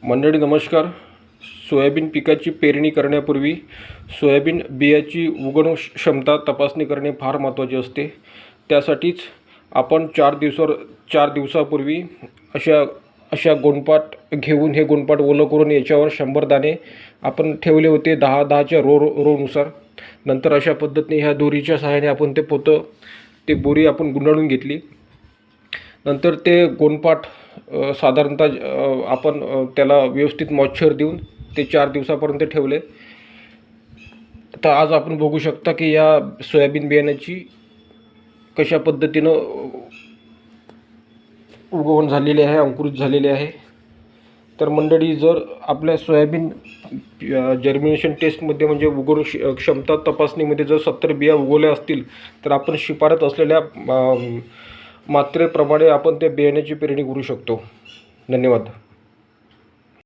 मंडळी नमस्कार. सोयाबीन पिकाची पेरणी करण्यापूर्वी सोयाबीन बियाची उगवण क्षमता तपासणी करणे फार महत्त्वाचे असते. त्यासाठीच आपण 4 दिवसापूर्वी अशा गोणपाट घेऊन हे गोणपाट ओलं करून याच्यावर 100 दाणे आपण ठेवले होते 10-10च्या रोनुसार. नंतर अशा पद्धतीने ह्या दोरीच्या सहाय्याने आपण ते बोरी आपण गुंडाळून घेतली. नंतर ते गोणपाट साधारणतः आपण त्याला व्यवस्थित मॉइश्चर देऊन ते 4 दिवसापर्यंत ठेवले. तर आज आपण बघू शकता की या सोयाबीन बियाण्याची कशा पद्धतीनं उगवण झालेली आहे, अंकुरित झालेली आहे. तर मंडळी, जर आपल्या सोयाबीन जर्मिनेशन टेस्टमध्ये म्हणजे उगवण क्षमता तपासणीमध्ये जर 70 बिया उगवल्या असतील तर आपण शिफारत असलेल्या मात्रेप्रमाणे आपण त्या बियाण्याची पेरणी करू शकतो. धन्यवाद.